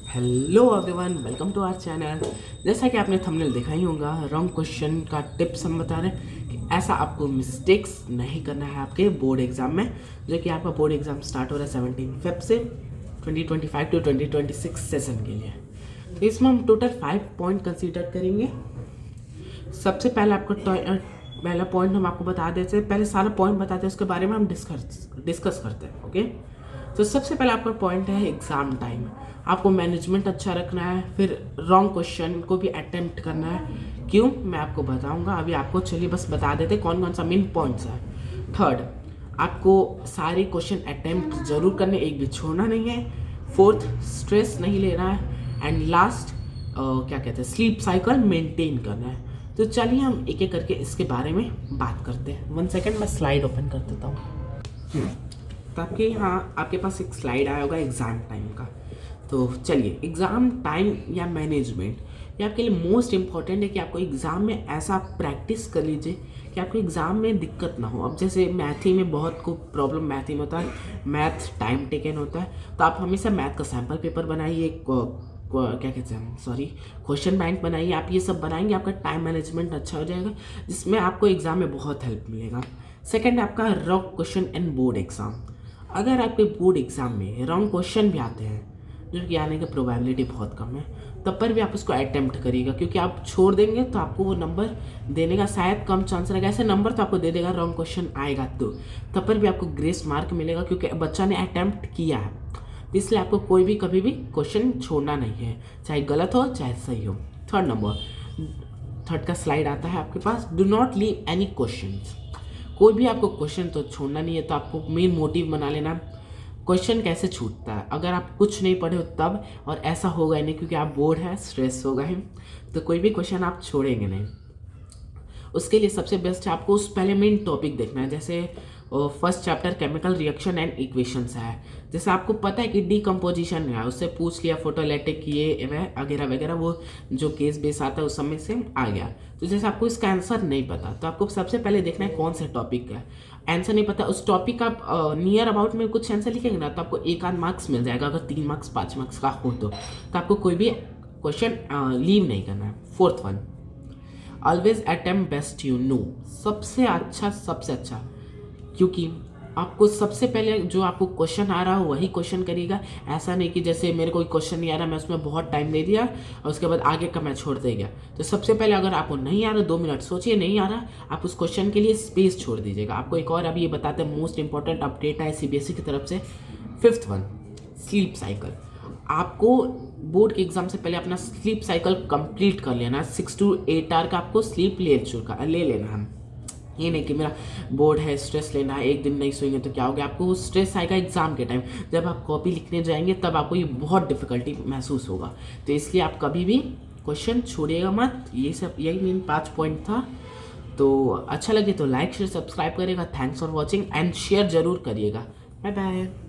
Hello everyone, welcome to our channel. जैसा कि आपने थंबनेल देखा ही होगा, रॉन्ग क्वेश्चन का टिप्स हम बता रहे हैं कि ऐसा आपको मिस्टेक्स नहीं करना है आपके बोर्ड एग्जाम में, जो कि आपका बोर्ड एग्जाम स्टार्ट हो रहा है 17 फेब से 2025 टू 2026 सेशन के लिए। तो इसमें हम टोटल 5 पॉइंट कंसीडर करेंगे। सबसे पहले पहला पॉइंट हम आपको बता देते हैं, पहले सारा पॉइंट बताते हैं, उसके बारे में हम डिस्कस करते हैं। ओके, तो सबसे पहला आपका पॉइंट है एग्ज़ाम टाइम। आपको मैनेजमेंट अच्छा रखना है, फिर रॉन्ग क्वेश्चन को भी अटेम्प्ट करना है। क्यों, मैं आपको बताऊंगा अभी। आपको चलिए बस बता देते कौन कौन सा मेन पॉइंट्स है। थर्ड, आपको सारे क्वेश्चन अटेम्प्ट जरूर करने, एक भी छोड़ना नहीं है। फोर्थ, स्ट्रेस नहीं लेना है। एंड लास्ट क्या कहते हैं, स्लीप साइकिल मेंटेन करना है। तो चलिए हम एक एक करके इसके बारे में बात करते हैं। 1 सेकेंड, मैं स्लाइड ओपन कर देता हूँ। तो आपके यहाँ आपके पास एक स्लाइड आया होगा एग्ज़ाम टाइम का। तो चलिए, एग्ज़ाम टाइम या मैनेजमेंट ये आपके लिए मोस्ट इम्पॉर्टेंट है कि आपको एग्ज़ाम में ऐसा प्रैक्टिस कर लीजिए कि आपको एग्ज़ाम में दिक्कत ना हो। अब जैसे मैथ ही में बहुत को प्रॉब्लम मैथ ही में होता है, मैथ टाइम टेकन होता है। तो आप हमेशा मैथ का सैम्पल पेपर बनाइए, क्या कहते हैं, सॉरी, क्वेश्चन बैंक बनाइए। आप ये सब बनाएंगे, आपका टाइम मैनेजमेंट अच्छा हो जाएगा, जिसमें आपको एग्ज़ाम में बहुत हेल्प मिलेगा। सेकेंड, आपका wrong question and board exam. अगर आपके बोर्ड एग्ज़ाम में रॉन्ग क्वेश्चन भी आते हैं, जो कि आने की प्रोबेबिलिटी बहुत कम है, तब पर भी आप उसको अटेम्प्ट करिएगा, क्योंकि आप छोड़ देंगे तो आपको वो नंबर देने का शायद कम चांस रहेगा। ऐसे नंबर तो आपको दे देगा, रॉन्ग क्वेश्चन आएगा तो तब पर भी आपको ग्रेस मार्क मिलेगा, क्योंकि बच्चा ने अटेम्प्ट किया है। तो इसलिए आपको कोई भी कभी भी क्वेश्चन छोड़ना नहीं है, चाहे गलत हो चाहे सही हो। थर्ड का स्लाइड आता है आपके पास, do not leave any question. कोई भी आपको क्वेश्चन तो छोड़ना नहीं है। तो आपको मेन मोटिव बना लेना, क्वेश्चन कैसे छूटता है। अगर आप कुछ नहीं पढ़े हो तब, और ऐसा होगा ही नहीं क्योंकि आप बोर्ड है, स्ट्रेस होगा ही, तो कोई भी क्वेश्चन आप छोड़ेंगे नहीं। उसके लिए सबसे बेस्ट है आपको उस पहले मेन टॉपिक देखना है। जैसे first chapter chemical reaction and equations है। जैसे आपको पता है कि डीकम्पोजिशन है, उससे पूछ लिया, फोटोलिटिक ये वगैरह वगैरह, वो जो केस बेस आता है उस समय से आ गया। तो जैसे आपको इसका आंसर नहीं पता, तो आपको सबसे पहले देखना है कौन से टॉपिक का आंसर नहीं पता। उस टॉपिक का नियर अबाउट में कुछ आंसर लिखेंगे ना, तो आपको 1 मार्क्स मिल जाएगा। अगर 3 मार्क्स 5 मार्क्स का हो तो आपको कोई भी क्वेश्चन लीव नहीं करना है। Fourth one, always attempt best you know. सबसे अच्छा, क्योंकि आपको सबसे पहले जो आपको क्वेश्चन आ रहा हो वही क्वेश्चन करिएगा। ऐसा नहीं कि जैसे मेरे कोई क्वेश्चन नहीं आ रहा, मैं उसमें बहुत टाइम दे दिया और उसके बाद आगे का मैं छोड़ दे गया। तो सबसे पहले अगर आपको नहीं आ रहा, 2 मिनट सोचिए, नहीं आ रहा, आप उस क्वेश्चन के लिए स्पेस छोड़ दीजिएगा। आपको एक और अभी ये बताते हैं, मोस्ट इंपॉर्टेंट अपडेट है सीबीएसई की तरफ से। Fifth one, sleep cycle. आपको बोर्ड के एग्जाम से पहले अपना स्लीप साइकिल कंप्लीट कर लेना। 6 to 8 आवर का आपको स्लीप ले लेना है। ये नहीं कि मेरा बोर्ड है, स्ट्रेस लेना है, एक दिन नहीं सोएंगे तो क्या हो गया। आपको वो स्ट्रेस आएगा एग्जाम के टाइम, जब आप कॉपी लिखने जाएंगे तब आपको ये बहुत डिफिकल्टी महसूस होगा। तो इसलिए आप कभी भी क्वेश्चन छोड़िएगा मत। ये सब, यही मेन 5 पॉइंट था। तो अच्छा लगे तो लाइक शेयर सब्सक्राइब करिएगा। Thanks for watching and share जरूर करिएगा। Bye bye.